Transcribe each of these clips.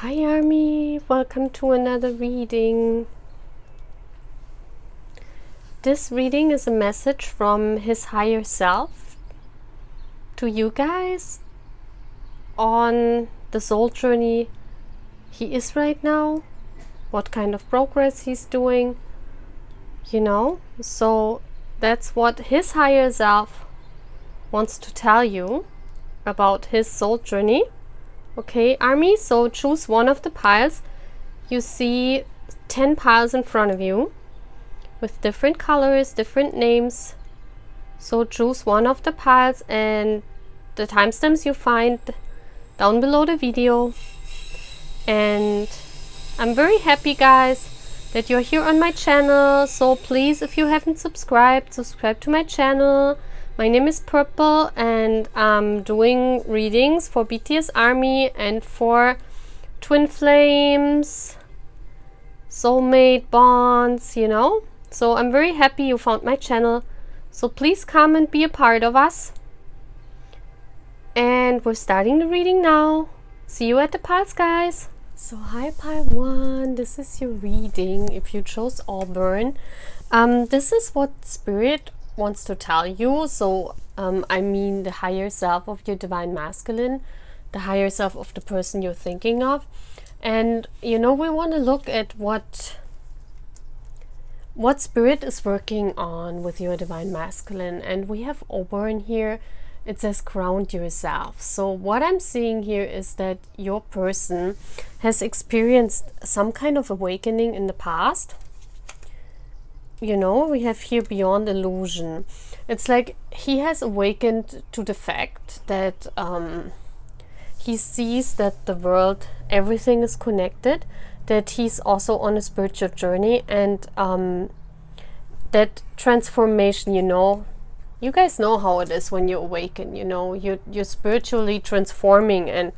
Hi Army, welcome to another reading. This reading is a message from his higher self to you guys on the soul journey he is right now, what kind of progress he's doing, so that's what his higher self wants to tell you about his soul journey. Okay, Army, so choose one of the piles. You see 10 piles in front of you with different colors, different names. So choose one of the piles and the timestamps you find down below the video. And I'm very happy, guys, that you're here on my channel. So please, if you haven't subscribed, subscribe to my channel. My name is Purple and I'm doing readings for BTSArmy and for Twin Flames, soulmate bonds, So I'm very happy you found my channel. So please come and be a part of us. And we're starting the reading now. See you at the piles, guys. So hi pile 1, this is your reading if you chose Auburn. This is what Spirit wants to tell you. So I mean the higher self of your divine masculine, the higher self of the person you're thinking of. And we want to look at what Spirit is working on with your divine masculine. And we have Auburn here. It says ground yourself. So what I'm seeing here is that your person has experienced some kind of awakening in the past. We have here beyond illusion. It's like he has awakened to the fact that he sees that the world, everything is connected, that he's also on a spiritual journey, and that transformation, you guys know how it is when you awaken, you're spiritually transforming, and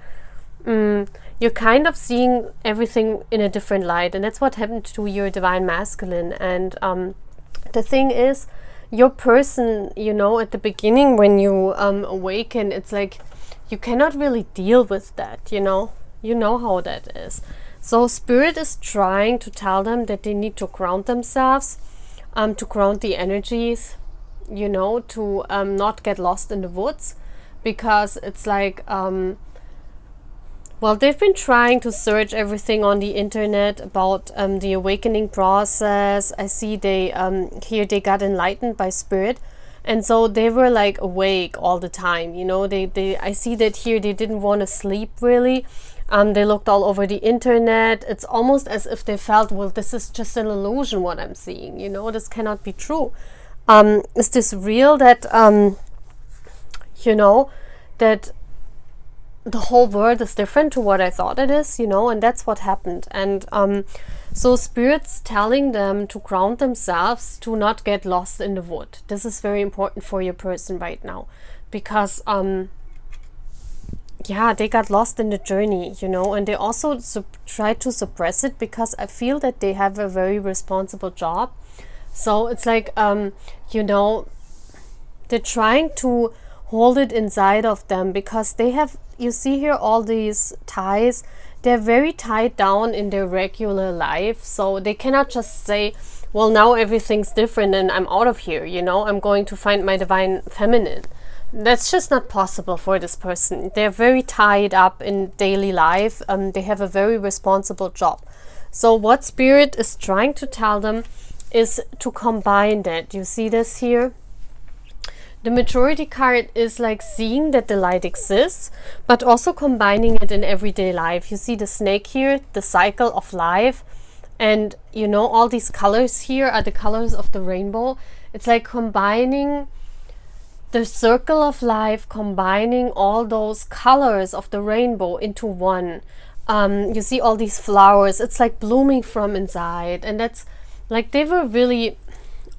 you're kind of seeing everything in a different light. And that's what happened to your divine masculine. And the thing is, your person, at the beginning when you awaken, it's like you cannot really deal with that, you know how that is. So Spirit is trying to tell them that they need to ground themselves, to ground the energies, to not get lost in the woods, because it's like well, they've been trying to search everything on the internet about the awakening process. I see they here they got enlightened by Spirit, and so they were like awake all the time. I see that here they didn't want to sleep really. They looked all over the internet. It's almost as if they felt, well, this is just an illusion what I'm seeing. This cannot be true. Is this real that that the whole world is different to what I thought it is, and that's what happened. And so Spirit's telling them to ground themselves, to not get lost in the wood. This is very important for your person right now, because they got lost in the journey, and they also try to suppress it, because I feel that they have a very responsible job. So it's like they're trying to hold it inside of them, because they have, you see here, all these ties. They're very tied down in their regular life, so they cannot just say, well, now everything's different and I'm out of here, I'm going to find my divine feminine. That's just not possible for this person. They're very tied up in daily life. They have a very responsible job. So what Spirit is trying to tell them is to combine that. You see this here? The Majority card is like seeing that the light exists, but also combining it in everyday life. You see the snake here, the cycle of life, and all these colors here are the colors of the rainbow. It's like combining the circle of life, combining all those colors of the rainbow into one. You see all these flowers. It's like blooming from inside, and that's like they were really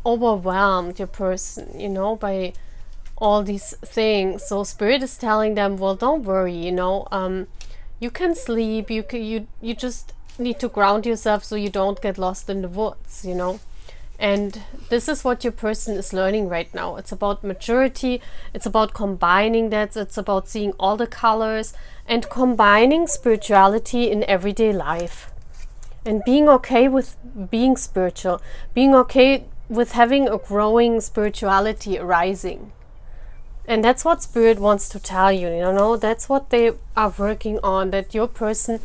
overwhelmed, your person, by all these things. So Spirit is telling them, well, don't worry, you can sleep, you just need to ground yourself so you don't get lost in the woods, And this is what your person is learning right now. It's about maturity. It's about combining that. It's about seeing all the colors and combining spirituality in everyday life. And being okay with being spiritual. Being okay with having a growing spirituality arising. And that's what Spirit wants to tell you, you know. That's what they are working on. That your person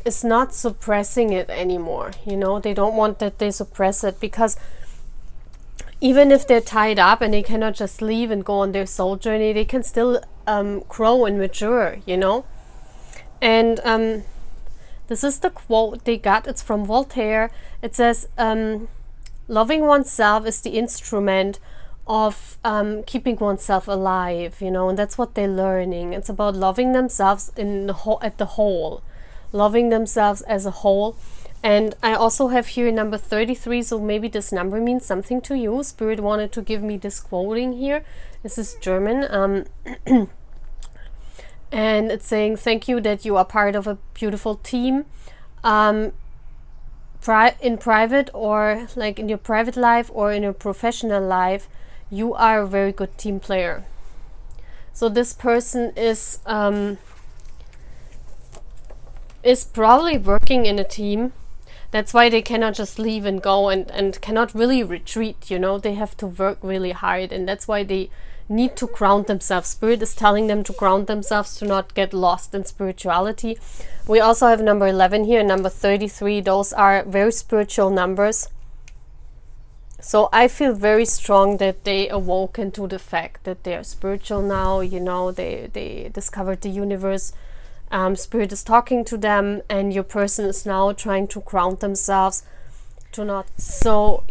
is not suppressing it anymore, you know. They don't want that they suppress it, because even if they're tied up and they cannot just leave and go on their soul journey, they can still grow and mature, you know. And this is the quote they got. It's from Voltaire. It says, loving oneself is the instrument of keeping oneself alive, you know. And that's what they're learning. It's about loving themselves in the at the whole, loving themselves as a whole. And I also have here number 33, so maybe this number means something to you. Spirit wanted to give me this quoting here. This is German. And it's saying, thank you that you are part of a beautiful team. In private, or like in your private life or in your professional life, you are a very good team player. So this person is probably working in a team. That's why they cannot just leave and go and cannot really retreat, you know. They have to work really hard, and that's why they need to ground themselves. Spirit is telling them to ground themselves, to not get lost in spirituality. We also have number 11 here, number 33. Those are very spiritual numbers. So I feel very strong that they awoken to the fact that they are spiritual now, you know. They discovered the universe. Spirit is talking to them, and your person is now trying to ground themselves to not. So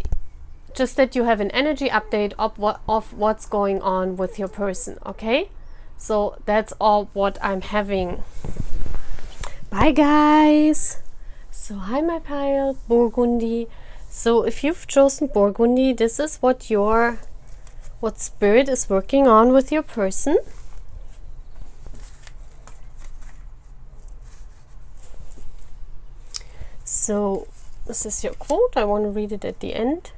just that you have an energy update of what's going on with your person, okay? So that's all what I'm having. Bye guys. So hi my pile, Burgundy. So if you've chosen Burgundy, this is what Spirit is working on with your person. So this is your quote. I want to read it at the end.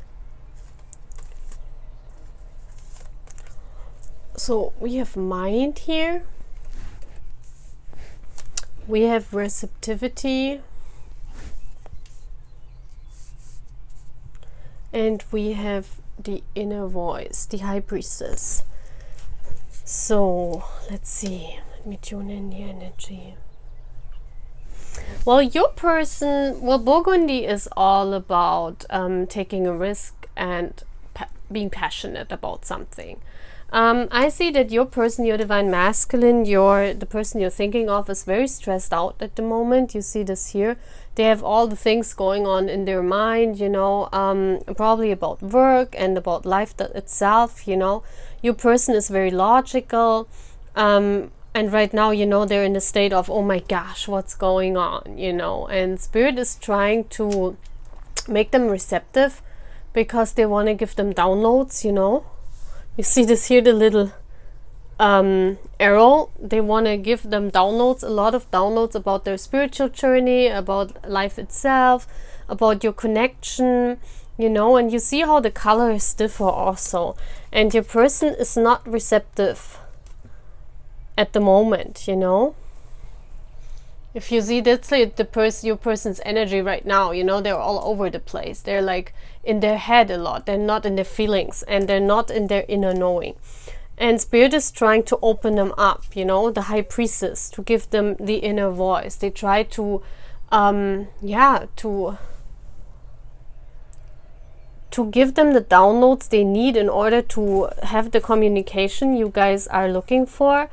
So we have mind here. We have receptivity. And we have the inner voice, the high priestess. So let's see. Let me tune in the energy. Well, your person, Burgundy is all about taking a risk and being passionate about something. I see that your person, your divine masculine, the person you're thinking of, is very stressed out at the moment. You see this here. They have all the things going on in their mind, you know, probably about work and about life itself, you know. Your person is very logical. And right now, you know, they're in a state of, oh my gosh, what's going on, you know. And Spirit is trying to make them receptive, because they want to give them downloads, you know. You see this here, the little arrow. They want to give them downloads, a lot of downloads about their spiritual journey, about life itself, about your connection, you know. And you see how the color is differ also. And your person is not receptive at the moment, you know. If you see, that's like your person's energy right now, you know. They're all over the place. They're like in their head a lot. They're not in their feelings, and they're not in their inner knowing. And Spirit is trying to open them up, you know, the high priestess, to give them the inner voice. They try to to give them the downloads they need in order to have the communication you guys are looking for.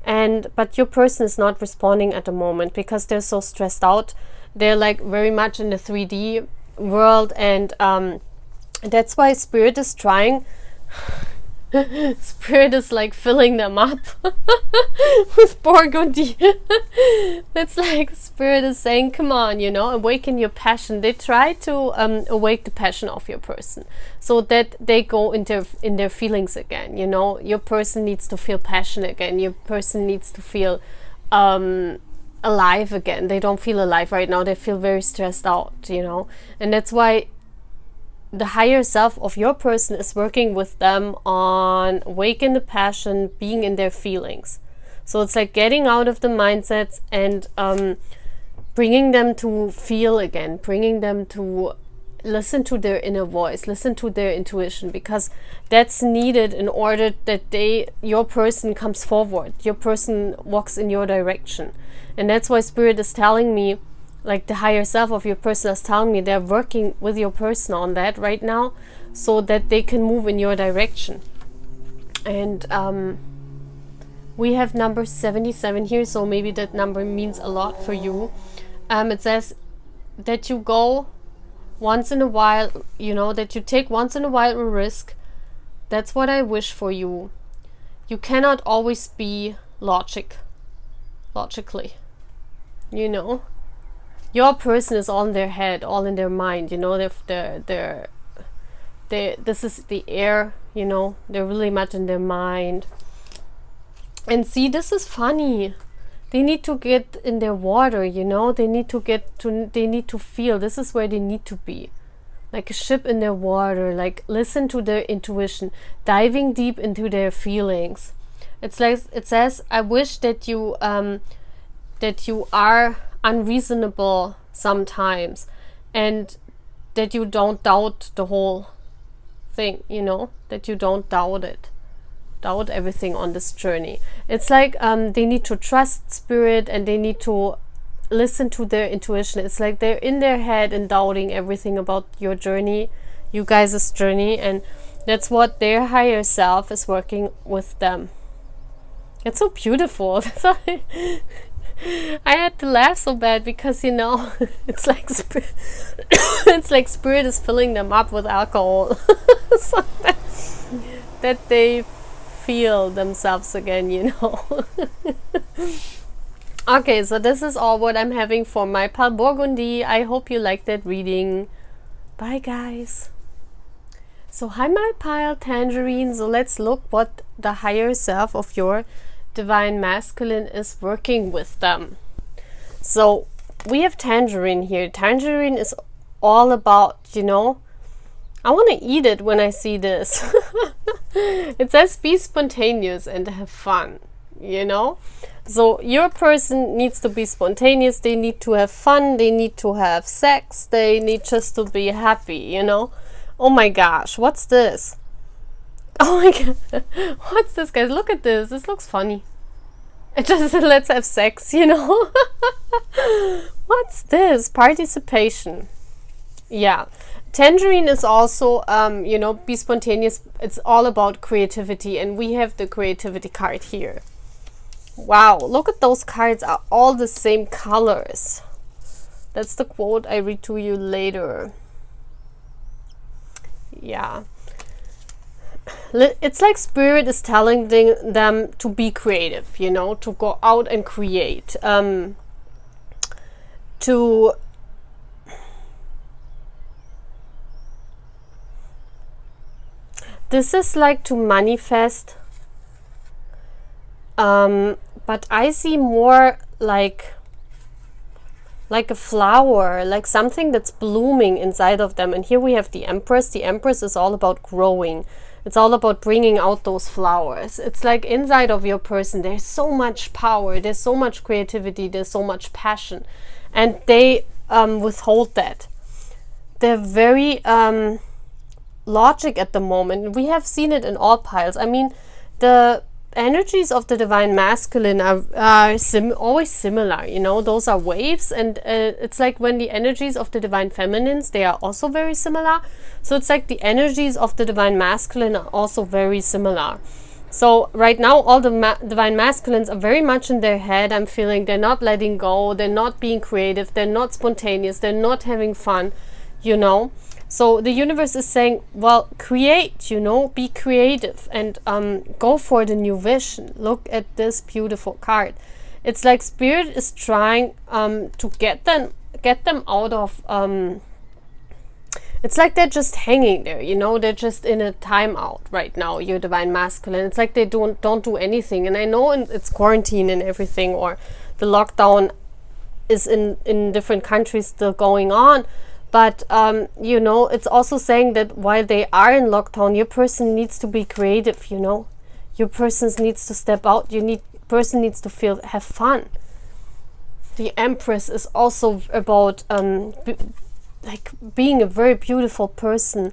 But your person is not responding at the moment, because they're so stressed out. They're like very much in the 3D world, and that's why Spirit is trying. Spirit is like filling them up with Burgundy. That's like Spirit is saying, come on, you know, awaken your passion. They try to awake the passion of your person, so that they go in their feelings again, you know. Your person needs to feel passion again. Your person needs to feel alive again. They don't feel alive right now. They feel very stressed out, you know. And that's why the higher self of your person is working with them on awaken the passion, being in their feelings. So it's like getting out of the mindsets and bringing them to feel again, bringing them to listen to their inner voice, listen to their intuition, because that's needed in order that your person comes forward, your person walks in your direction. And that's why Spirit is telling me, like the higher self of your person is telling me, they're working with your person on that right now so that they can move in your direction. And we have number 77 here, so maybe that number means a lot for you. It says that you go once in a while, you know, that you take once in a while a risk. That's what I wish for you. You cannot always be logically, you know. Your person is all in their head, all in their mind, you know. This is the air, you know. They're really much in their mind. And see, this is funny. They need to get in their water, you know. They need to feel. This is where they need to be. Like a ship in their water, like listen to their intuition, diving deep into their feelings. It's like, it says, I wish that you are unreasonable sometimes, and that you don't doubt the whole thing, you know, that you don't doubt everything on this journey. It's like they need to trust Spirit, and they need to listen to their intuition. It's like they're in their head and doubting everything about your journey, you guys' journey, and that's what their higher self is working with them. It's so beautiful. I had to laugh so bad because, you know, it's like it's like Spirit is filling them up with alcohol so that they feel themselves again, you know. Okay, so this is all what I'm having for my pal Burgundy. I hope you liked that reading. Bye, guys. So hi, my pal Tangerine. So let's look what the higher self of your divine masculine is working with them. So we have Tangerine here. Tangerine is all about, you know, I want to eat it when I see this. It says be spontaneous and have fun, you know. So your person needs to be spontaneous. They need to have fun. They need to have sex. They need just to be happy, you know. Oh my gosh, what's this? Oh my god, what's this, guys? Look at this. This looks funny. It just said, let's have sex, you know. What's this? Participation. Yeah. Tangerine is also, you know, be spontaneous. It's all about creativity. And we have the creativity card here. Wow, look at those cards, are all the same colors. That's the quote I read to you later. Yeah. It's like Spirit is telling them to be creative, you know, to go out and create. This is like to manifest. But I see more like a flower, like something that's blooming inside of them. And here we have the Empress. The Empress is all about growing. It's all about bringing out those flowers. It's like inside of your person, there's so much power, there's so much creativity, there's so much passion. And they withhold that. They're very logic at the moment. We have seen it in all piles. I mean, the energies of the divine masculine are always similar, you know. Those are waves, and it's like when the energies of the divine feminines, they are also very similar. So it's like the energies of the divine masculine are also very similar. So right now all the divine masculines are very much in their head. I'm feeling they're not letting go, they're not being creative, they're not spontaneous, they're not having fun, you know. So the universe is saying, well, create, you know, be creative, and go for the new vision. Look at this beautiful card. It's like Spirit is trying to get them out of it's like they're just hanging there, you know. They're just in a timeout right now, your divine masculine. It's like they don't do anything. And I know it's quarantine and everything, or the lockdown is in different countries still going on. But you know, it's also saying that while they are in lockdown, your person needs to be creative, you know. Your person needs to step out. Person needs to have fun. The Empress is also about like being a very beautiful person.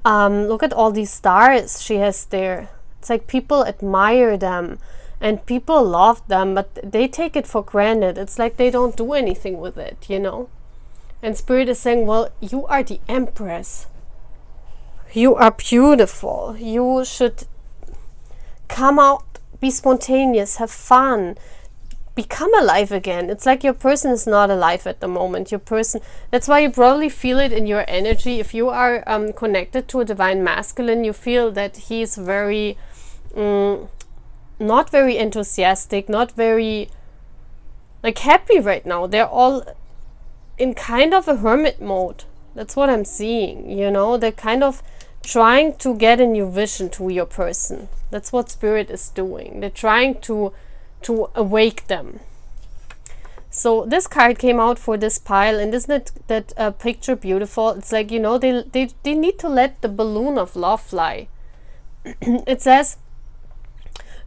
Look at all these stars she has there. It's like people admire them and people love them, but they take it for granted. It's like they don't do anything with it, you know. And Spirit is saying, well, you are the Empress. You are beautiful. You should come out, be spontaneous, have fun, become alive again. It's like your person is not alive at the moment. Your person, that's why you probably feel it in your energy. If you are connected to a divine masculine, you feel that he's very, not very enthusiastic, not very like happy right now. They're all in kind of a hermit mode. That's what I'm seeing, you know. They're kind of trying to get a new vision to your person. That's what Spirit is doing. They're trying to awake them. So this card came out for this pile, and isn't that picture beautiful? It's like, you know, they need to let the balloon of love fly. It says,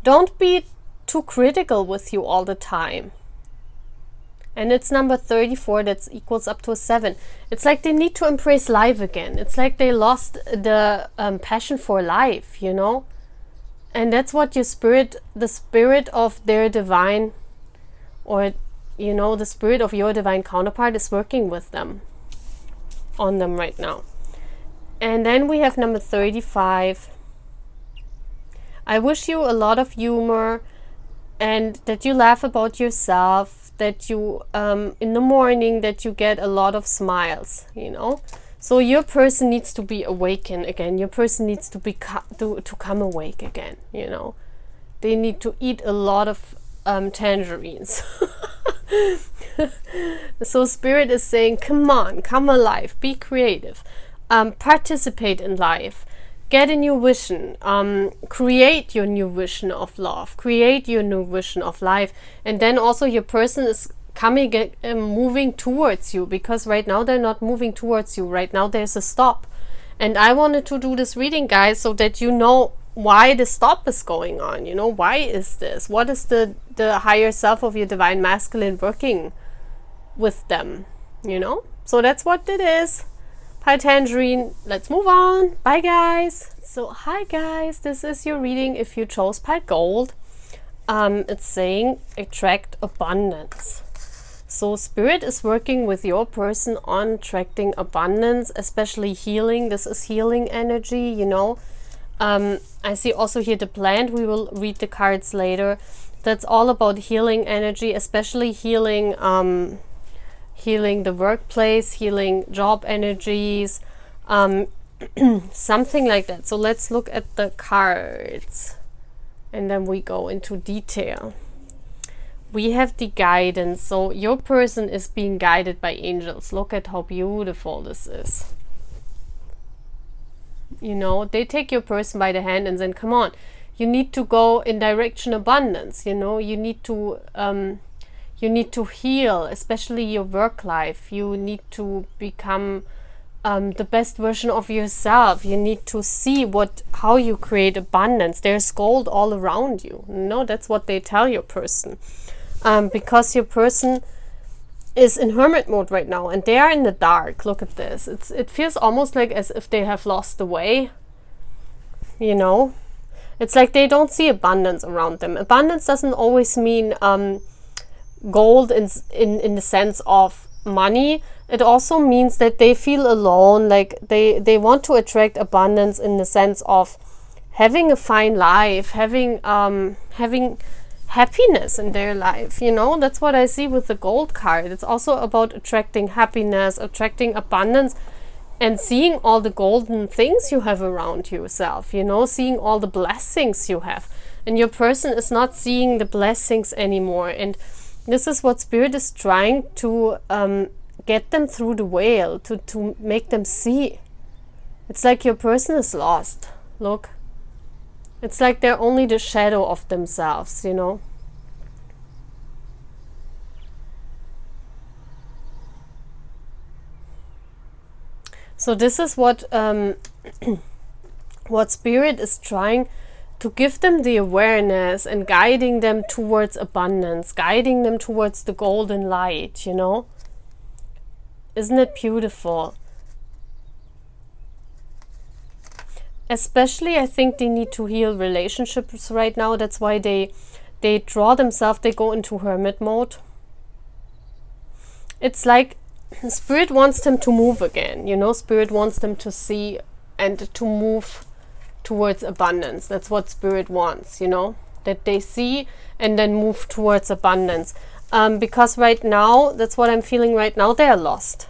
don't be too critical with you all the time. And it's number 34, that equals up to a 7. It's like they need to embrace life again. It's like they lost the passion for life, you know. And that's what your spirit, the spirit of their divine, or, you know, the spirit of your divine counterpart is working with them, on them right now. And then we have number 35. I wish you a lot of humor, and that you laugh about yourself, that you, in the morning, that you get a lot of smiles, you know. So your person needs to be awakened again. Your person needs to to come awake again, you know. They need to eat a lot of tangerines. So Spirit is saying, come on, come alive, be creative, participate in life, get a new vision, create your new vision of love, create your new vision of life. And then also your person is coming, moving towards you, because right now they're not moving towards you. Right now there's a stop. And I wanted to do this reading, guys, so that you know why the stop is going on. You know, why is this? What is the higher self of your divine masculine working with them? You know? So that's what it is. Hi Tangerine. Let's move on. Bye guys. So hi guys, this is your reading if you chose pile gold. It's saying attract abundance. So Spirit is working with your person on attracting abundance, especially healing. This is healing energy, you know. I see also here the plant. We will read the cards later. That's all about healing energy, especially healing healing the workplace, healing job energies, something like that. So let's look at the cards and then we go into detail. We have the guidance. So your person is being guided by angels. Look at how beautiful this is. You know, they take your person by the hand and then, come on, you need to go in direction abundance. You know, you need to heal, especially your work life. You need to become the best version of yourself. You need to see how you create abundance. There's gold all around you. No, that's what they tell your person. Because your person is in hermit mode right now and they are in the dark. Look at this. It feels almost like as if they have lost the way. You know, it's like they don't see abundance around them. Abundance doesn't always mean gold in the sense of money. It also means that they feel alone, like they want to attract abundance in the sense of having a fine life, having happiness in their life. You know, that's what I see with the gold card. It's also about attracting happiness, attracting abundance, and seeing all the golden things you have around yourself, you know, seeing all the blessings you have. And your person is not seeing the blessings anymore. And this is what Spirit is trying to get them through the veil, to make them see. It's like your person is lost. Look. It's like they're only the shadow of themselves, you know. So this is what what Spirit is trying to give them, the awareness and guiding them towards abundance, guiding them towards the golden light, you know. Isn't it beautiful? Especially, I think they need to heal relationships right now. That's why they draw themselves, they go into hermit mode. It's like Spirit wants them to move again, you know. Spirit wants them to see and to move towards abundance. That's what Spirit wants, you know, that they see and then move towards abundance. Because right now, that's what I'm feeling right now, they are lost.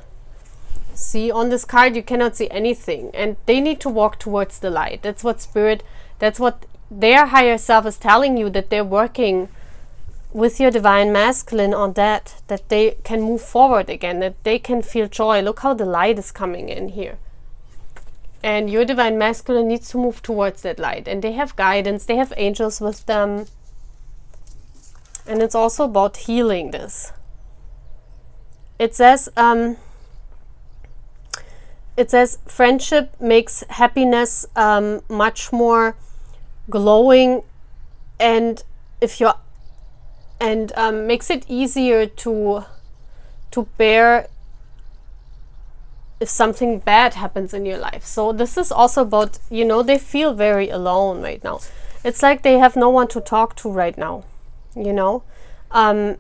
See, on this card you cannot see anything, and they need to walk towards the light. That's what Spirit, that's what their higher self is telling you, that they're working with your Divine Masculine on that they can move forward again, that they can feel joy. Look how the light is coming in here. And your Divine Masculine needs to move towards that light, and they have guidance, they have angels with them. And it's also about healing this. It says friendship makes happiness much more glowing, and makes it easier to bear if something bad happens in your life. So this is also about, you know, they feel very alone right now. It's like they have no one to talk to right now, you know. And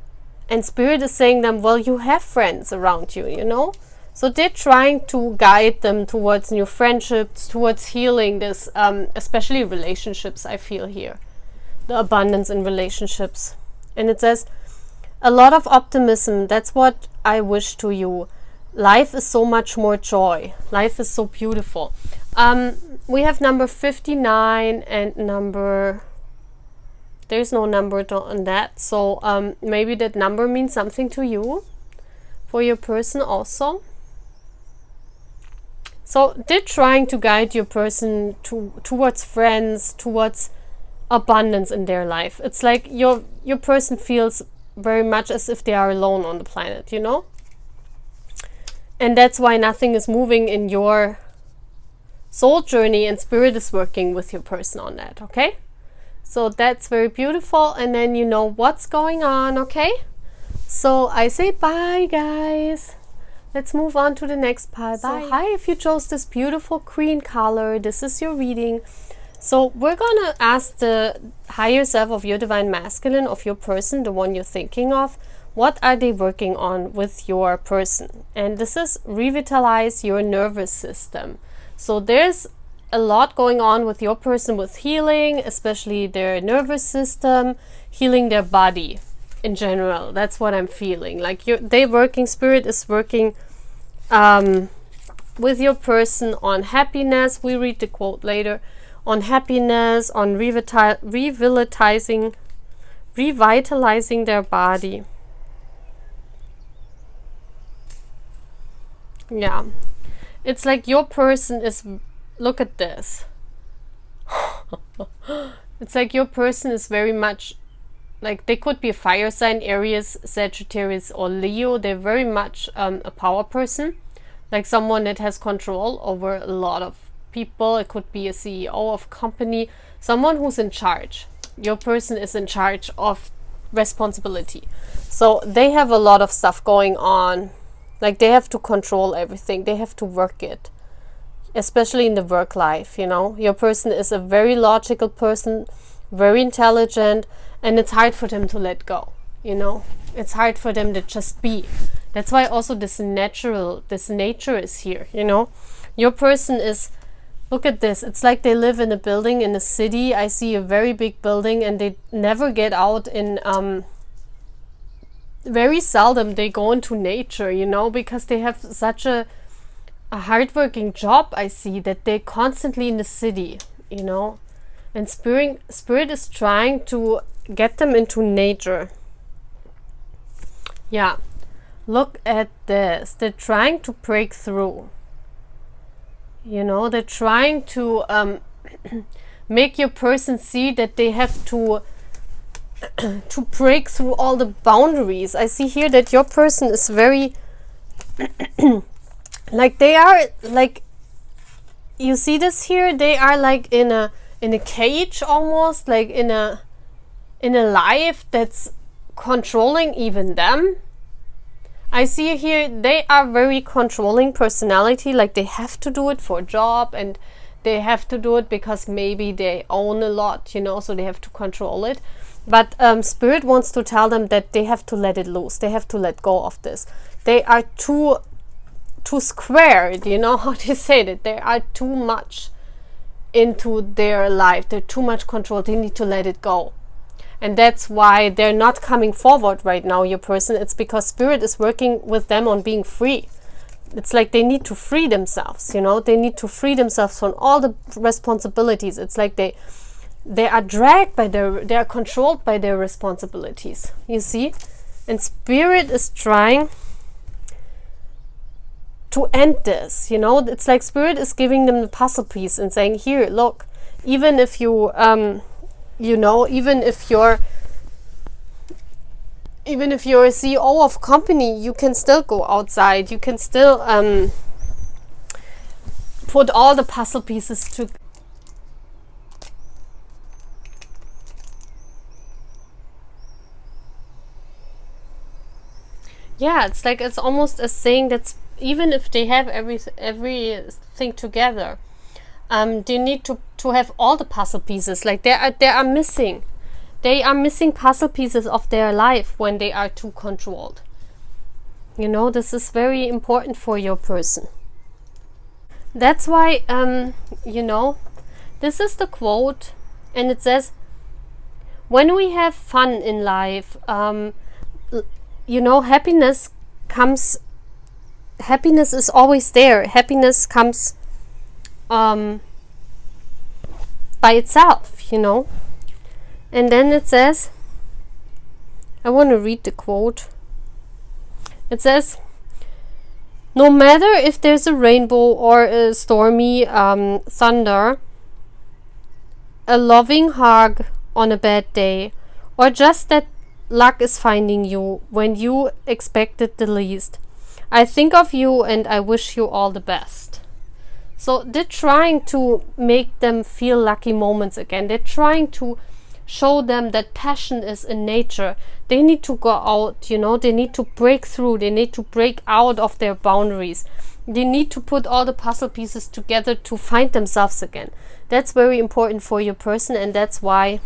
Spirit is saying them, well, you have friends around you, you know. So they're trying to guide them towards new friendships, towards healing this, especially relationships, I feel here. The abundance in relationships. And it says, a lot of optimism, that's what I wish to you. Life is so much more joy. Life is so beautiful. We have number 59 and number... There's no number on that. So maybe that number means something to you. For your person also. So they're trying to guide your person towards friends, towards abundance in their life. It's like your person feels very much as if they are alone on the planet, you know? And that's why nothing is moving in your soul journey, and Spirit is working with your person on that, okay? So that's very beautiful, and then you know what's going on, okay? So I say bye, guys. Let's move on to the next part. Bye. So hi, if you chose this beautiful green color, this is your reading. So we're gonna ask the higher self of your Divine Masculine, of your person, the one you're thinking of, what are they working on with your person? And this is revitalize your nervous system. So there's a lot going on with your person with healing, especially their nervous system, healing their body in general. That's what I'm feeling. Like they working, Spirit is working with your person on happiness. We read the quote later. On happiness, on revitalizing their body. Yeah. It's like your person is, look at this. It's like your person is very much, like they could be a fire sign, Aries, Sagittarius or Leo. They're very much a power person, like someone that has control over a lot of people. It could be a CEO of a company, someone who's in charge. Your person is in charge of responsibility. So they have a lot of stuff going on. Like they have to control everything. They have to work it. Especially in the work life, you know. Your person is a very logical person, very intelligent, and it's hard for them to let go, you know. It's hard for them to just be. That's why also this nature is here, you know. Your person is, look at this. It's like they live in a building in a city. I see a very big building, and they never get out in, very seldom they go into nature, you know, because they have such a hardworking job. I see that they're constantly in the city, you know, and Spirit is trying to get them into nature. Yeah, look at this. They're trying to break through, you know. They're trying to make your person see that they have to break through all the boundaries. I see here that your person is very like they are like, you see this here, they are like in a cage, almost like in a life that's controlling even them. I see here they are very controlling personality, like they have to do it for a job, and they have to do it because maybe they own a lot, you know, so they have to control it. But Spirit wants to tell them that they have to let it loose. They have to let go of this. They are too squared, you know how to say that. They are too much into their life. They're too much control. They need to let it go. And that's why they're not coming forward right now, your person. It's because Spirit is working with them on being free. It's like they need to free themselves, you know. They need to free themselves from all the responsibilities. It's like they are dragged by they are controlled by their responsibilities, you see. And Spirit is trying to end this, you know. It's like Spirit is giving them the puzzle piece and saying, here, look, even if you you know, even if you're a CEO of a company, you can still go outside. You can still put all the puzzle pieces to. Yeah, it's like, it's almost a saying that's, even if they have everything together, they need to have all the puzzle pieces. Like they are missing. They are missing puzzle pieces of their life when they are too controlled. You know, this is very important for your person. That's why, you know, this is the quote, and it says, when we have fun in life, you know, happiness is always there. Happiness comes by itself, you know. And then it says, I want to read the quote. It says, no matter if there's a rainbow or a stormy thunder, a loving hug on a bad day, or just that luck is finding you when you expect it the least, I think of you and I wish you all the best. So they're trying to make them feel lucky moments again. They're trying to show them that passion is in nature. They need to go out, you know, they need to break through, they need to break out of their boundaries. They need to put all the puzzle pieces together to find themselves again. That's very important for your person, and that's why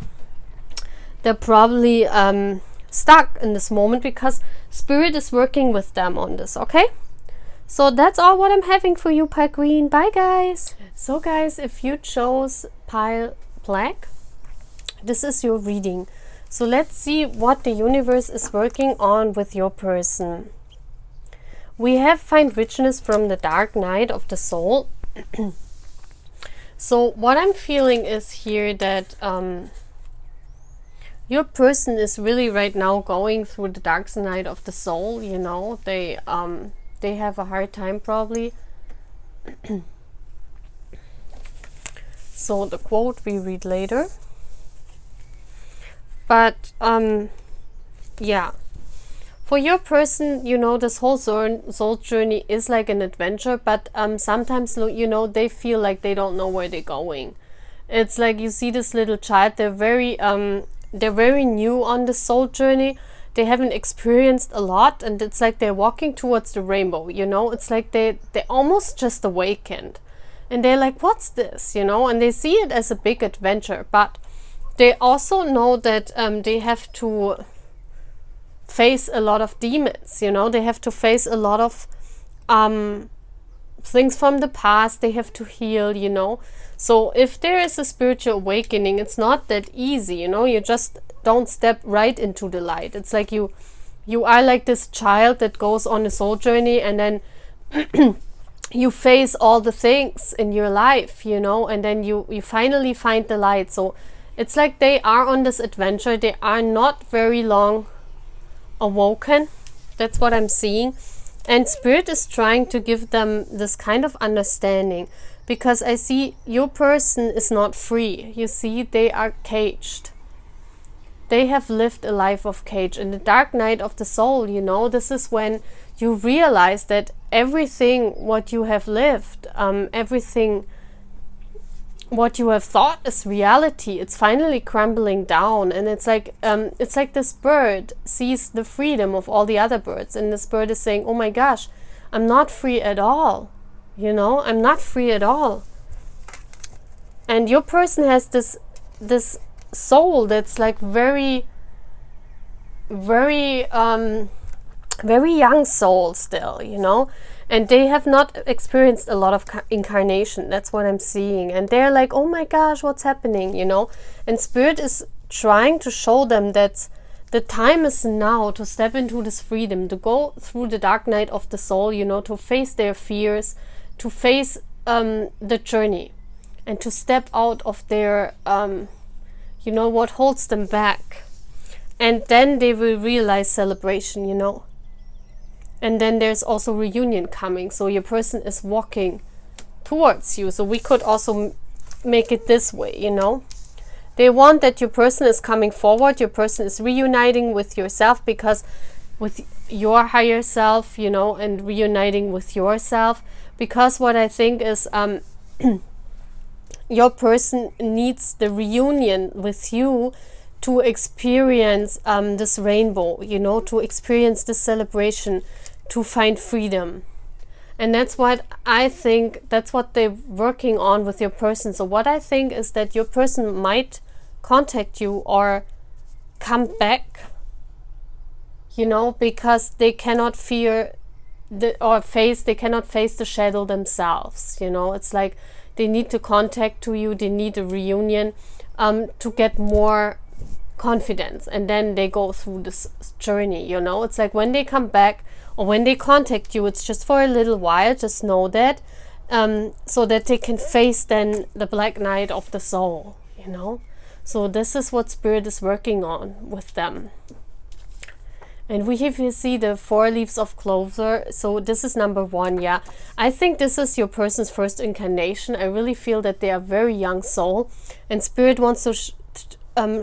they're probably stuck in this moment, because Spirit is working with them on this, okay? So that's all what I'm having for you, Pile Green. Bye, guys. So, guys, if you chose Pile Black, this is your reading. So let's see what the universe is working on with your person. We have find richness from the dark night of the soul. So what I'm feeling is here that your person is really right now going through the dark night of the soul, you know. They have a hard time probably. So the quote we read later. But yeah, for your person, you know, this whole soul journey is like an adventure, but sometimes, you know, they feel like they don't know where they're going. It's like you see this little child, they're very new on the soul journey. They haven't experienced a lot, and it's like they're walking towards the rainbow, you know. It's like they almost just awakened, and they're like, what's this, you know? And they see it as a big adventure, but they also know that they have to face a lot of demons, you know. They have to face a lot of things from the past. They have to heal, you know. So if there is a spiritual awakening, it's not that easy, you know. You just don't step right into the light. It's like you are like this child that goes on a soul journey, and then you face all the things in your life, you know, and then you finally find the light. So it's like they are on this adventure. They are not very long awoken. That's what I'm seeing. And Spirit is trying to give them this kind of understanding, because I see your person is not free. You see, they are caged. They have lived a life of cage. In the dark night of the soul, you know, this is when you realize that everything what you have lived, everything what you have thought is reality, it's finally crumbling down. And it's like this bird sees the freedom of all the other birds, and this bird is saying, oh my gosh, I'm not free at all, you know, I'm not free at all. And your person has this soul that's like very young soul still, you know, and they have not experienced a lot of incarnation. That's what I'm seeing. And they're like, oh my gosh, what's happening, you know? And Spirit is trying to show them that the time is now to step into this freedom, to go through the dark night of the soul, you know, to face their fears, to face the journey, and to step out of their, you know, what holds them back. And then they will realize celebration, you know. And then there's also reunion coming. So your person is walking towards you. So we could also make it this way, you know. They want that your person is coming forward. Your person is reuniting with yourself, because with your higher self, you know, and reuniting with yourself. Because what I think is your person needs the reunion with you to experience this rainbow, you know, to experience this celebration, to find freedom. And that's what I think, that's what they're working on with your person. So what I think is that your person might contact you or come back, you know, because they cannot fear they cannot face the shadow themselves, you know. It's like they need to contact to you, they need a reunion to get more confidence, and then they go through this journey, you know. It's like when they come back or when they contact you, it's just for a little while. Just know that, so that they can face then the black night of the soul, you know. So this is what Spirit is working on with them. And we here see the 4 leaves of clover. So this is number 1. Yeah, I think this is your person's first incarnation. I really feel that they are very young soul, and Spirit wants to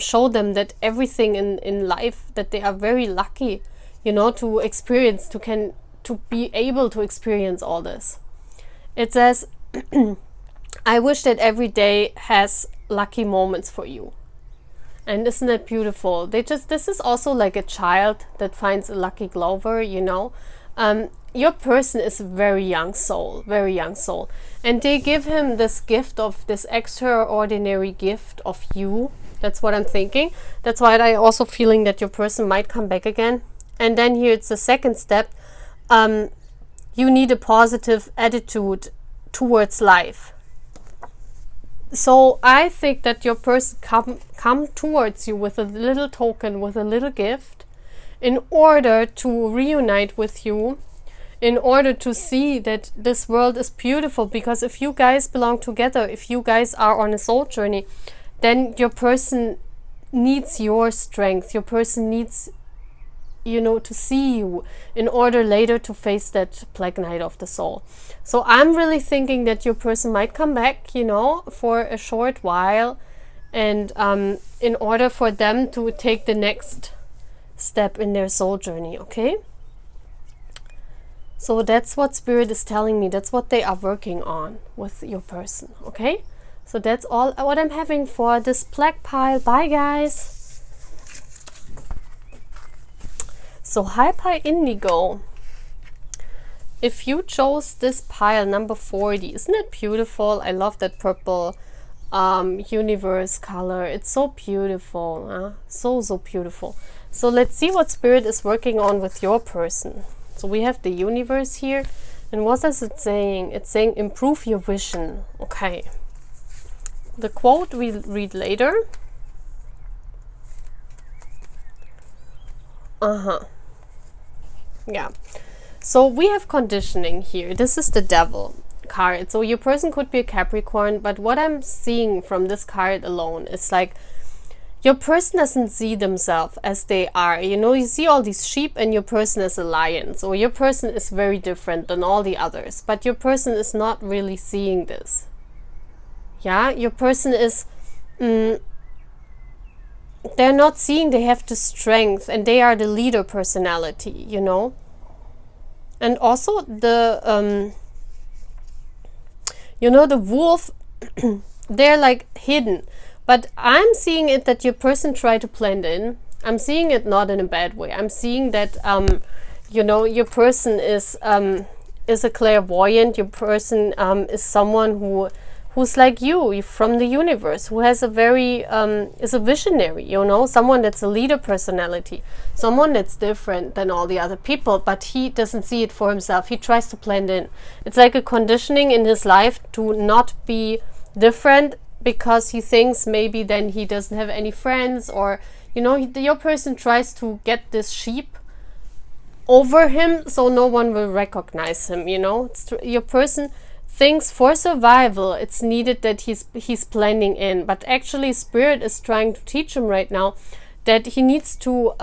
show them that everything in life, that they are very lucky, you know, to experience, to be able to experience all this. It says, I wish that every day has lucky moments for you. And isn't that beautiful? This is also like a child that finds a lucky clover, you know. Your person is a very young soul, and they give him this gift of this extraordinary gift of you. That's what I'm thinking. That's why I also feeling that your person might come back again. And then here it's the second step. You need a positive attitude towards life. So I think that your person come towards you with a little token, with a little gift, in order to reunite with you, in order to see that this world is beautiful. Because if you guys belong together, if you guys are on a soul journey, then your person needs your strength. Your person needs, you know, to see you in order later to face that black night of the soul. So I'm really thinking that your person might come back, you know, for a short while, and in order for them to take the next step in their soul journey. Okay, so that's what Spirit is telling me. That's what they are working on with your person. Okay, so that's all what I'm having for this black pile. Bye guys. So high pile Indigo, if you chose this pile number 40, isn't it beautiful? I love that purple universe color. It's so beautiful, so beautiful. So let's see what Spirit is working on with your person. So we have the universe here, and what is it saying? It's saying improve your vision. Okay, the quote we'll read later. Yeah, so we have conditioning here. This is the Devil card. So your person could be a Capricorn, but what I'm seeing from this card alone is like your person doesn't see themselves as they are. You know, you see all these sheep and your person is a lion. So your person is very different than all the others, but your person is not really seeing this. Yeah, your person is they're not seeing they have the strength, and they are the leader personality, you know. And also the you know, the wolf, they're like hidden. But I'm seeing it that your person try to blend in. I'm seeing it not in a bad way. I'm seeing that you know, your person is a clairvoyant. Your person is someone who's like you from the universe, who has a very is a visionary, you know, someone that's a leader personality, someone that's different than all the other people, but he doesn't see it for himself. He tries to blend in. It's like a conditioning in his life to not be different, because he thinks maybe then he doesn't have any friends, or you know, your person tries to get this sheep over him so no one will recognize him, you know. Your person thinks for survival it's needed that he's blending in, but actually Spirit is trying to teach him right now that he needs to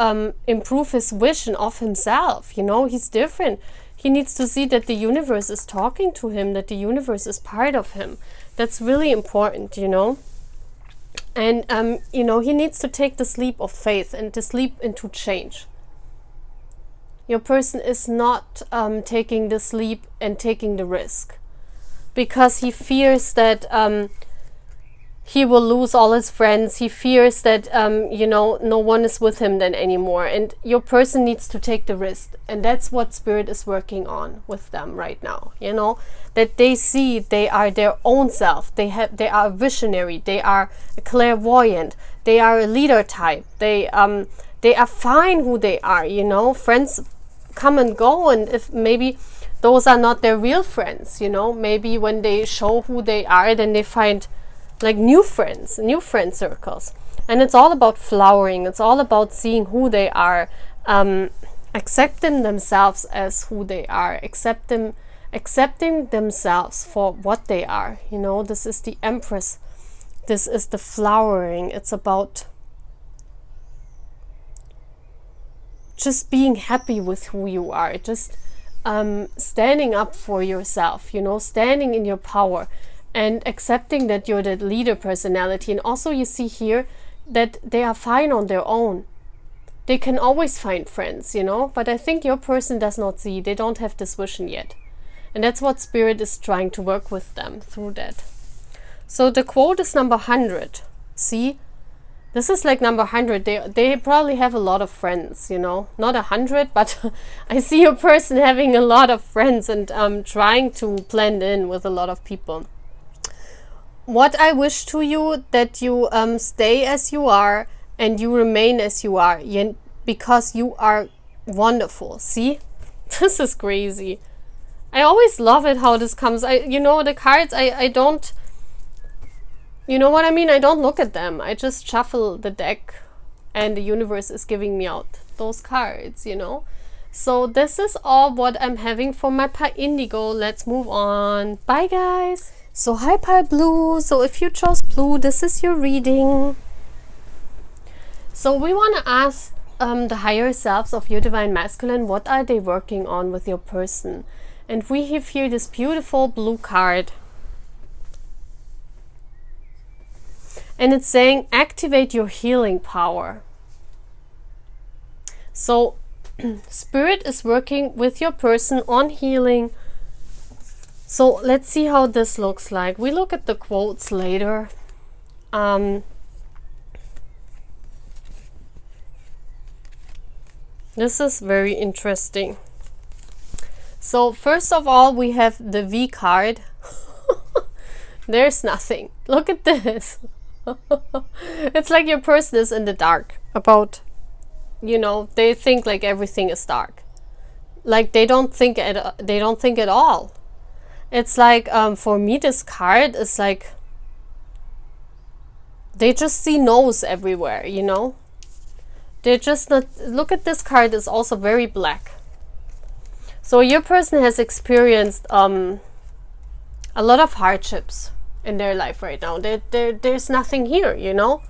improve his vision of himself, you know. He's different. He needs to see that the universe is talking to him, that the universe is part of him. That's really important, you know. And you know, he needs to take the leap of faith and this leap into change. Your person is not taking this leap and taking the risk because he fears that he will lose all his friends. He fears that you know, no one is with him then anymore. And your person needs to take the risk, and that's what Spirit is working on with them right now, you know, that they see they are their own self. They are visionary, they are a clairvoyant, they are a leader type, they are fine who they are, you know. Friends come and go, and if maybe those are not their real friends, you know, maybe when they show who they are, then they find like new friends, new friend circles. And it's all about flowering. It's all about seeing who they are, accepting themselves as who they are, accepting themselves for what they are, you know. This is the Empress. This is the flowering. It's about just being happy with who you are, just standing up for yourself, you know, standing in your power and accepting that you're that leader personality. And also you see here that they are fine on their own. They can always find friends, you know, but I think your person does not see, they don't have this vision yet. And that's what Spirit is trying to work with them through that. So the quote is number 100. See? This is like number 100. They probably have a lot of friends, you know. Not 100, but I see a person having a lot of friends and trying to blend in with a lot of people. What I wish to you, that you stay as you are and you remain as you are, because you are wonderful. See? This is crazy. I always love it how this comes. You know, the cards, I don't... You know what I mean? I don't look at them. I just shuffle the deck and the universe is giving me out those cards, you know? So this is all what I'm having for my pie indigo. Let's move on. Bye, guys. So hi, pie blue. So if you chose blue, this is your reading. So we want to ask the higher selves of your divine masculine, what are they working on with your person? And we have here this beautiful blue card. And it's saying, activate your healing power. So, Spirit is working with your person on healing. So, let's see how this looks like. We look at the quotes later. This is very interesting. So, first of all, we have the V card. There's nothing. Look at this. It's like your person is in the dark about, you know, they think like everything is dark, like they don't think at all. It's like for me this card is like they just see no's everywhere, you know. They're just not. Look at this card, is also very black. So your person has experienced a lot of hardships in their life right now. There's nothing here, you know.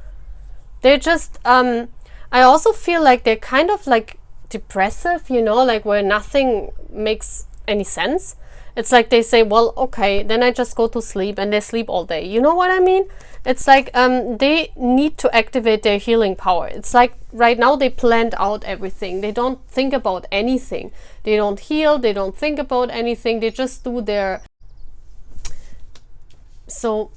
They're just I also feel like they're kind of like depressive, you know, like where nothing makes any sense. It's like they say, well, okay, then I just go to sleep, and they sleep all day. You know what I mean? It's like they need to activate their healing power. It's like right now they planned out everything. They don't think about anything. They don't heal. They don't think about anything. They just do their... So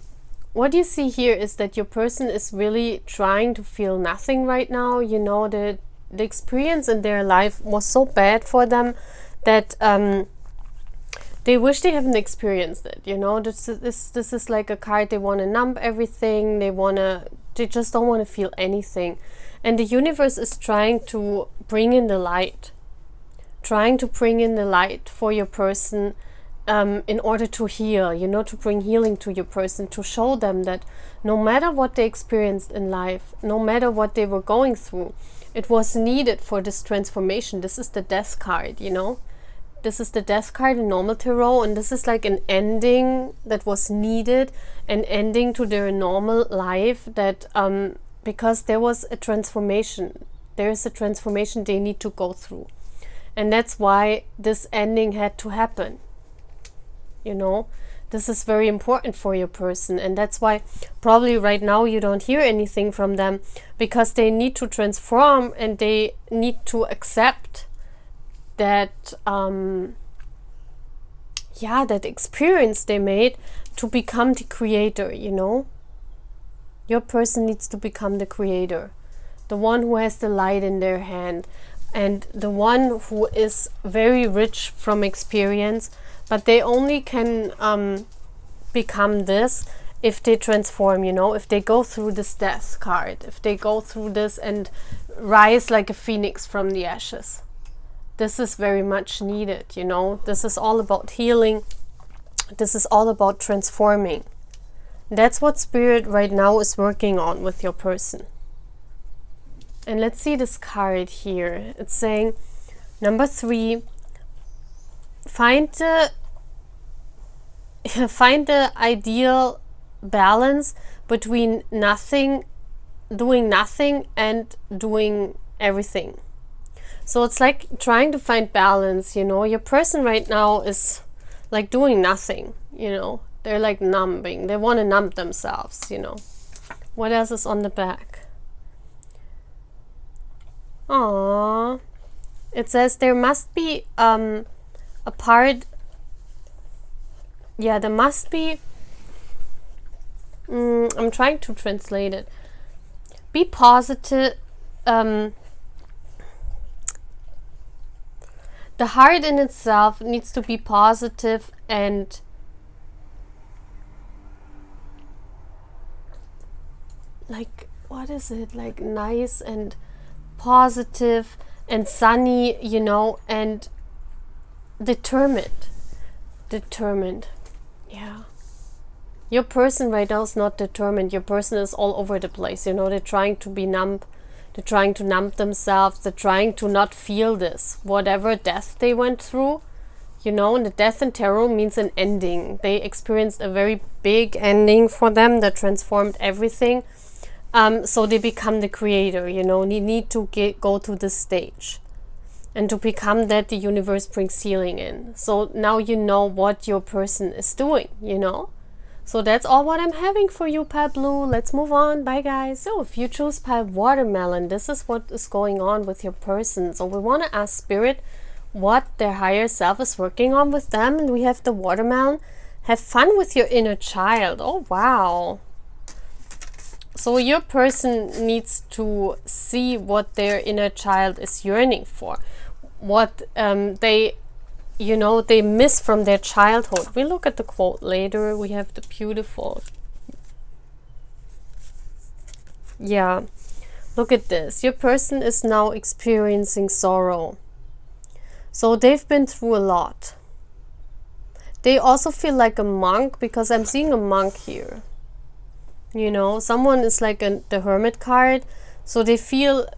what you see here is that your person is really trying to feel nothing right now. You know, the experience in their life was so bad for them that they wish they haven't experienced it. You know, this is like a card. They want to numb everything. They just don't want to feel anything. And the universe is trying to bring in the light. Trying to bring in the light for your person in order to heal, you know, to bring healing to your person, to show them that no matter what they experienced in life, no matter what they were going through, it was needed for this transformation. This is the death card, you know. This is the death card in normal tarot, and this is like an ending that was needed, an ending to their normal life, that because there was a transformation. There is a transformation they need to go through. And that's why this ending had to happen. You know, this is very important for your person, and that's why probably right now you don't hear anything from them, because they need to transform and they need to accept that that experience they made to become the creator. You know, your person needs to become the creator, the one who has the light in their hand, and the one who is very rich from experience. But they only can become this if they transform, you know, if they go through this death card, if they go through this and rise like a phoenix from the ashes. This is very much needed, you know. This is all about healing. This is all about transforming. That's what Spirit right now is working on with your person. And let's see this card here. It's saying, number 3, find the ideal balance between doing nothing and doing everything. So it's like trying to find balance, you know. Your person right now is like doing nothing, you know. They're like numbing. They want to numb themselves, you know. What else is on the back? Aww. It says there must be a part, there must be, I'm trying to translate it. Be positive. The heart in itself needs to be positive and like, what is it? Like nice and positive and sunny, you know, and determined. Yeah. Your person right now is not determined. Your person is all over the place, you know. They're trying to be numb. They're trying to numb themselves. They're trying to not feel this, whatever death they went through, you know. And the death in tarot means an ending. They experienced a very big ending for them that transformed everything. So they become the creator, you know. They need to go to this stage. And to become that, the universe brings healing in. So now you know what your person is doing, you know. So that's all what I'm having for you, Pale Blue. Let's move on. Bye, guys. So if you choose Pale Watermelon, this is what is going on with your person. So we want to ask Spirit what their higher self is working on with them. And we have the watermelon. Have fun with your inner child. Oh, wow. So your person needs to see what their inner child is yearning for. What they miss from their childhood. We look at the quote later. We have the beautiful... Yeah. Look at this. Your person is now experiencing sorrow. So they've been through a lot. They also feel like a monk, because I'm seeing a monk here. You know, someone is like the Hermit card. So they feel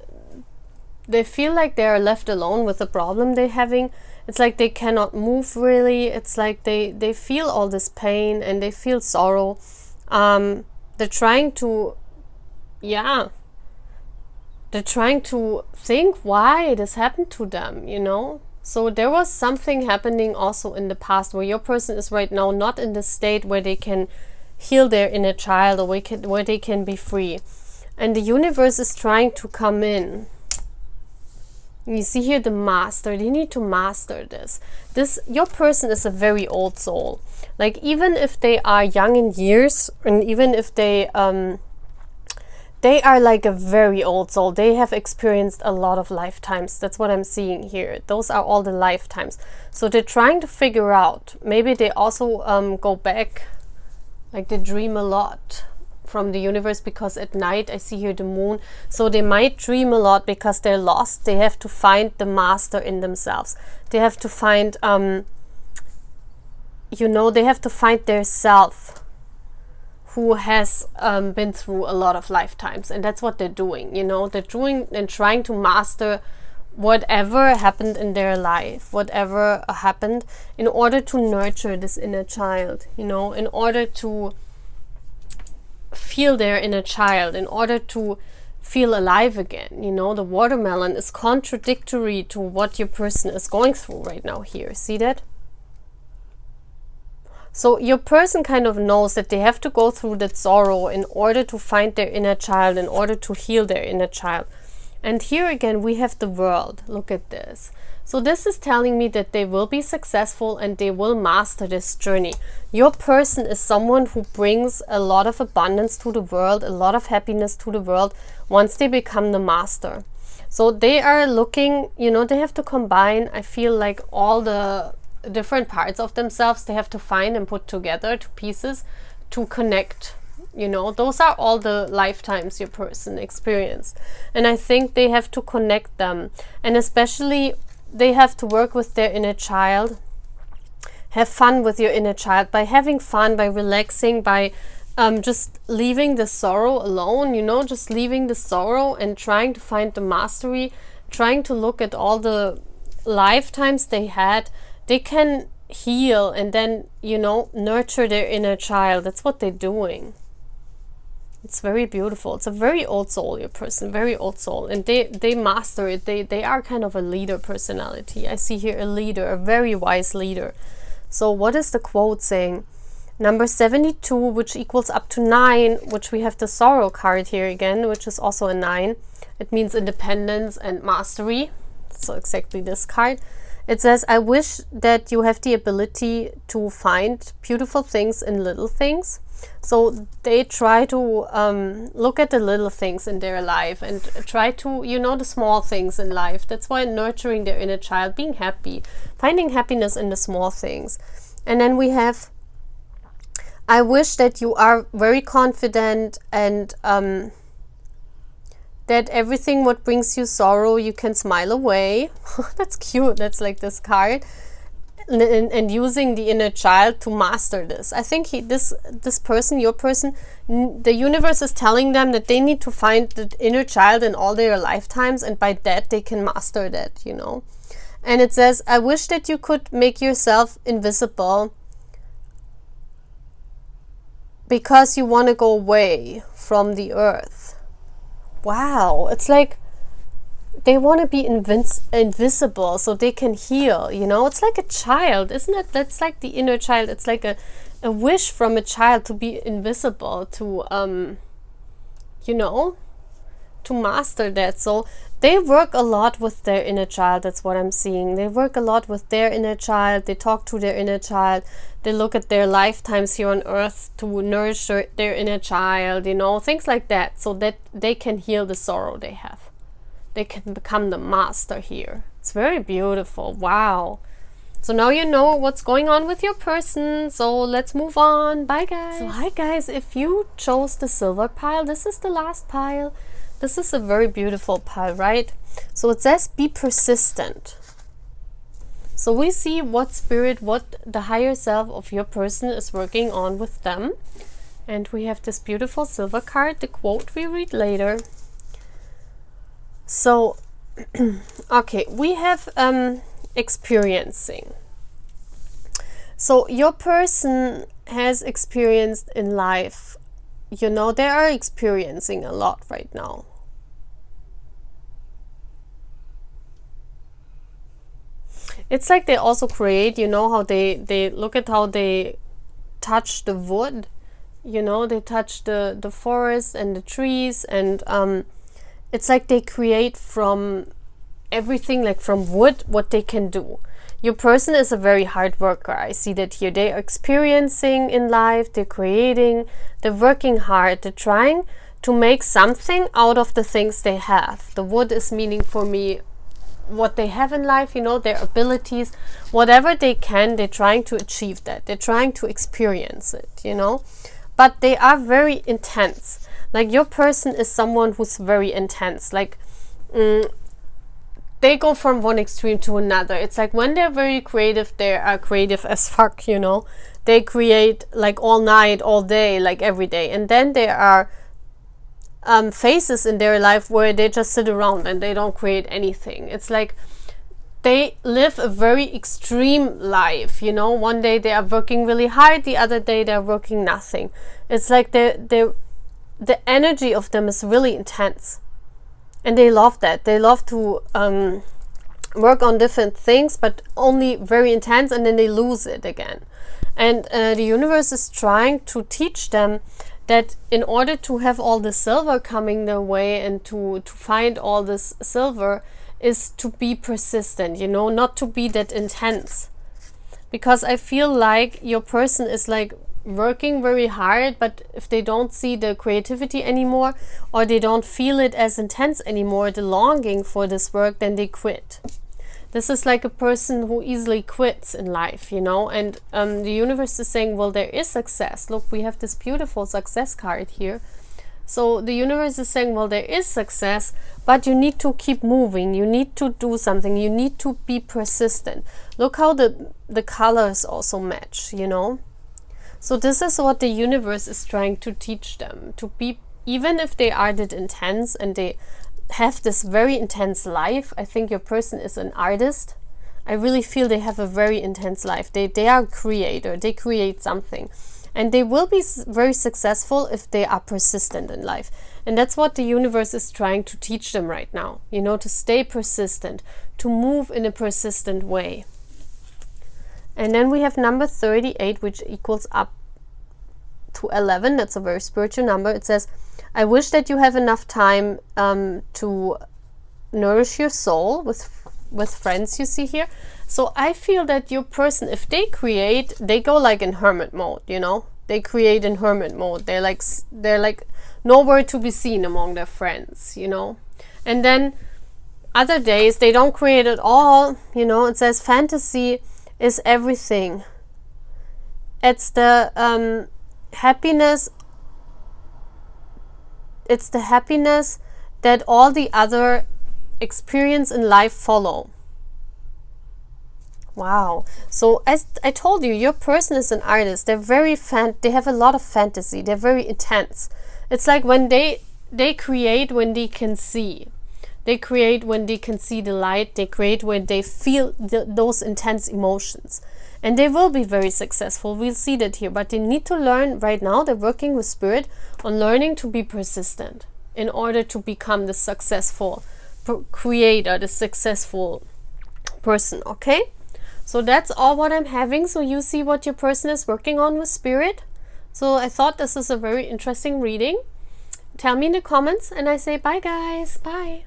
like they are left alone with the problem they're having. It's like they cannot move really. It's like they feel all this pain and they feel sorrow. They're trying to, they're trying to think why this happened to them, you know. So there was something happening also in the past where your person is right now not in the state where they can heal their inner child, or where they can be free. And the universe is trying to come in. You see here the master. They need to master this. Your person is a very old soul. Like, even if they are young in years, and even if they are like a very old soul, they have experienced a lot of lifetimes. That's what I'm seeing here. Those are all the lifetimes. So they're trying to figure out. Maybe they also go back, like they dream a lot from the universe, because at night I see here the moon. So they might dream a lot because they're lost. They have to find the master in themselves. They have to find, they have to find their self, who has been through a lot of lifetimes. And that's what they're doing. They're doing and trying to master whatever happened in their life, whatever happened, in order to nurture this inner child, in order to feel their inner child, in order to feel alive again. The watermelon is contradictory to what your person is going through right now here. See that? So your person kind of knows that they have to go through that sorrow in order to find their inner child, in order to heal their inner child. And here again we have the world. Look at this. So this is telling me that they will be successful and they will master this journey. Your person is someone who brings a lot of abundance to the world, a lot of happiness to the world once they become the master. So they are looking, they have to combine, I feel like, all the different parts of themselves. They have to find and put together to pieces to connect. Those are all the lifetimes your person experienced. And I think they have to connect them. And especially they have to work with their inner child. Have fun with your inner child by having fun, by relaxing, by just leaving the sorrow alone, just leaving the sorrow and trying to find the mastery, trying to look at all the lifetimes they had. They can heal and then, nurture their inner child. That's what they're doing. It's very beautiful. It's a very old soul, your person, very old soul. And they master it. They are kind of a leader personality. I see here a leader, a very wise leader. So what is the quote saying? Number 72, which equals up to 9, which we have the sorrow card here again, which is also a 9. It means independence and mastery. So exactly this card. It says, I wish that you have the ability to find beautiful things in little things. So they try to look at the little things in their life and try to, the small things in life. That's why nurturing their inner child, being happy, finding happiness in the small things. And then we have, I wish that you are very confident and that everything what brings you sorrow, you can smile away. That's cute. That's like this card. And using the inner child to master this. I think this person, your person, the universe is telling them that they need to find the inner child in all their lifetimes, and by that they can master that, And it says, I wish that you could make yourself invisible because you want to go away from the earth. Wow, it's like they want to be invisible so they can heal, It's like a child, isn't it? That's like the inner child. It's like a wish from a child to be invisible, to, to master that. So they work a lot with their inner child. That's what I'm seeing. They work a lot with their inner child. They talk to their inner child. They look at their lifetimes here on earth to nourish their inner child, things like that, so that they can heal the sorrow they have. They can become the master here. It's very beautiful. Wow. So now you know what's going on with your person. So let's move on. Bye, guys. So hi, guys. If you chose the silver pile, this is the last pile. This is a very beautiful pile, right? So it says be persistent. So we see what spirit, what the higher self of your person is working on with them. And we have this beautiful silver card. The quote we read later. So, okay, we have experiencing. So your person has experienced in life, they are experiencing a lot right now. It's like they also create, you know, how they look at how they touch the wood, you know, they touch the forest and the trees, and it's like they create from everything, like from wood, what they can do. Your person is a very hard worker. I see that here. They're experiencing in life, they're creating, they're working hard, they're trying to make something out of the things they have. The wood is meaning for me what they have in life, you know, their abilities, whatever they can, they're trying to achieve that. They're trying to experience it, you know. But they are very intense. Like your person is someone who's very intense. Like they go from one extreme to another. It's like when they're very creative, they are creative as fuck, you know. They create like all night, all day, like every day. And then there are phases in their life where they just sit around and they don't create anything. It's like they live a very extreme life, you know. One day they are working really hard, the other day they're working nothing. It's like the energy of them is really intense. And they love that. They love to work on different things, but only very intense, and then they lose it again. And the universe is trying to teach them that in order to have all the silver coming their way and to find all this silver is to be persistent, you know, not to be that intense. Because I feel like your person is like working very hard, but if they don't see the creativity anymore, or they don't feel it as intense anymore, the longing for this work, then they quit. This is like a person who easily quits in life, you know. And the universe is saying, well, there is success. Look, we have this beautiful success card here. So the universe is saying, well, there is success, but you need to keep moving. You need to do something. You need to be persistent. Look how the colors also match, you know. So this is what the universe is trying to teach them, to be, even if they are that intense and they have this very intense life. I think your person is an artist. I really feel they have a very intense life. They are a creator. They create something. And they will be very successful if they are persistent in life. And that's what the universe is trying to teach them right now. You know, to stay persistent, to move in a persistent way. And then we have number 38, which equals up to 11. That's a very spiritual number. It says, I wish that you have enough time to nourish your soul with friends, you see here. So I feel that your person, if they create, they go like in hermit mode, you know. They create in hermit mode. They're like nowhere to be seen among their friends, you know. And then other days they don't create at all, you know. It says fantasy is everything. It's the happiness. It's the happiness that all the other experience in life follow. Wow. So as I told you, your person is an artist. They're very they have a lot of fantasy. They're very intense. It's like when they create when they can see. They create when they can see the light. They create when they feel those intense emotions. And they will be very successful. We'll see that here. But they need to learn right now. They're working with spirit on learning to be persistent in order to become the successful creator, the successful person. Okay? So that's all what I'm having. So you see what your person is working on with spirit. So I thought this is a very interesting reading. Tell me in the comments, and I say bye guys. Bye.